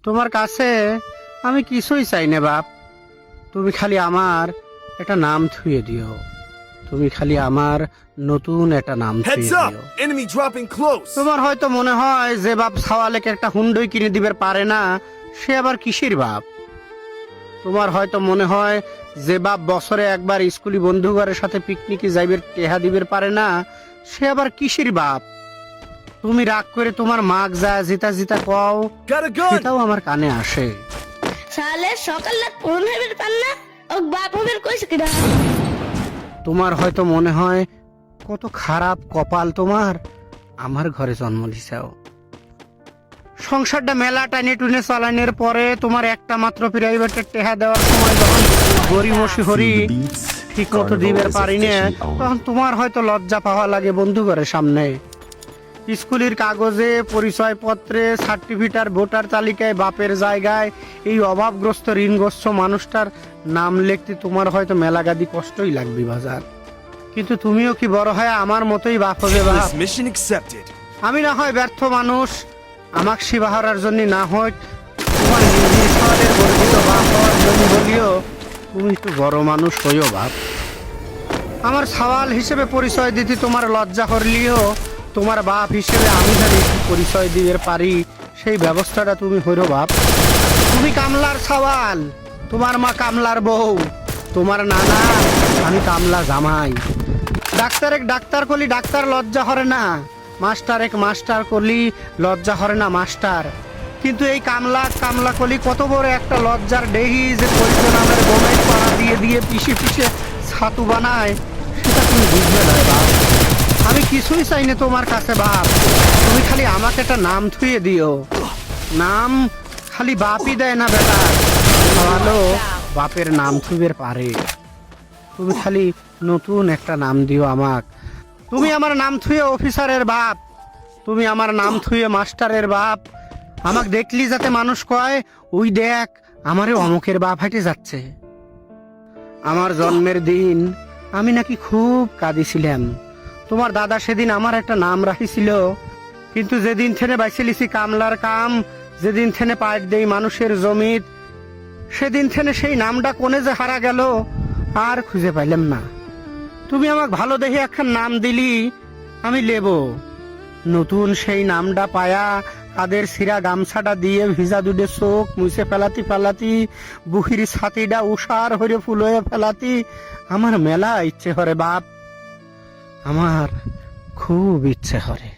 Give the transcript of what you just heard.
তোমার কাছে আমি কিছুই চাই না বাপ, তুমি খালি আমার একটা নাম থুয়ে দিও, তুমি খালি আমার নতুন একটা নাম থুয়ে Heads up! দিও। Enemy dropping close! তোমার হয়তো মনে হয় যে বাপ সাওয়ালেকে একটা হুন্ডই কিনে দিবে পারে না, সে আবার কিসের বাপ? তোমার হয়তো মনে হয় যে বাপ বছরে একবার স্কুলি বন্ধুগণের সাথে পিকনিকে যাইবে টেহা দিবে পারে না, সে আবার কিসের বাপ? তুমি রাগ করে তোমার মাগ যা জিতা জিতা কও, Got a gun! সেটাও আমার কানে আসে। সালে সকাল রাত পূরণ হইবে পান না ও বাপ হবের কইছে কিনা। তোমার হয়তো মনে হয় কত খারাপ কপাল তোমার, আমার ঘরে জন্ম দিছাও। সংসারটা মেলা টানে টুনে চালানোর পরে তোমার একটা মাত্র প্রাইভেটের টেহা দেওয়ার সময় যখন গরিমসি হরি ঠিক মতো দিবার পারি না, তখন তোমার হয়তো লজ্জা পাওয়া লাগে বন্ধু ঘরের সামনে। স্কুলের কাগজে, পরিচয়পত্রে, সার্টিফিকেট, ভোটার তালিকায় বাপের জায়গায় এই অভাবগ্রস্ত ঋণগ্রস্ত মানুষটার নাম লিখতে তোমার হয়তো মেলাগাদি কষ্টই লাগবে বাজার। কিন্তু তুমিও কি বড় হয় আমার মতোই বাপ হবে বাপ? This mission accepted. আমি না হয় ব্যর্থ মানুষ, আমাকে সেবা হওয়ার জন্য না হয় তোমার নিজের সওয়ালের গর্বিত বাপ হওয়ার জন্য বলিও তুমি একটু বড় মানুষ হইও বাপ। আমার সওয়াল হিসেবে পরিচয় দিতে তোমার লজ্জা করলিও তোমার বাপ হিসেবে আমি জানি একটু পরিচয় দিতে পারি, সেই ব্যবস্থাটা তুমি হইরো বাপ। তুমি কামলার সওয়াল, তোমার মা কামলার বউ, তোমার নানা আমি কামলা জামাই। ডাক্তার এক ডাক্তার করলি ডাক্তার লজ্জা হরে না, মাস্টার এক মাস্টার করলি লজ্জা হরে না মাস্টার। কিন্তু এই কামলা কামলা করলি কত বড় একটা লজ্জার ডেহি যে পরিচয় নামের গোমের পাড়া দিয়ে দিয়ে পিষে পিষে ছাতু বানায়, সেটা তুমি বুঝবে না বাপ। আমি কিছুই চাই না তোমার কাছে বাপ, তুমি খালি আমাকে একটা নাম থুয়ে দিও। নাম খালি বাপই দেয় না বেটা, ভালো বাপের নাম থুবের পারে। তুমি খালি নতুন একটা নাম দিও আমাক। তুমি আমার নাম থুয়ে অফিসারের বাপ, তুমি আমার নাম থুয়ে মাস্টারের বাপ। আমাক দেখলি যাতে মানুষ কয় ওই দেখ আমারে অমুকের বাপ হাঁটে যাচ্ছে। আমার জন্মের দিন আমি নাকি খুব কাঁদিছিলাম, তোমার দাদা সেদিন আমার একটা নাম রাখিছিল। কিন্তু যেদিন থেকে বাইছিলিছি কামলার কাম, যেদিন থেকে পাট দেই মানুষের জমিত, সেদিন থেকে সেই নামটা কোনে যে হারা গেল আর খুঁজে পাইলাম না। তুমি আমাকে ভালো দেখে একখান নাম দিলি, আমি লেব। নতুন সেই নামটা পায়া কাদের সিরা গামছাটা দিয়ে ভিজা দুধে চোখ মুছে ফেলাতি ফেলাতি, বুহির ছাতিটা উষার হয়ে ফুল হয়ে ফেলাতি আমার মেলা ইচ্ছে হরে বাপ, আমার খুব ইচ্ছে হরে।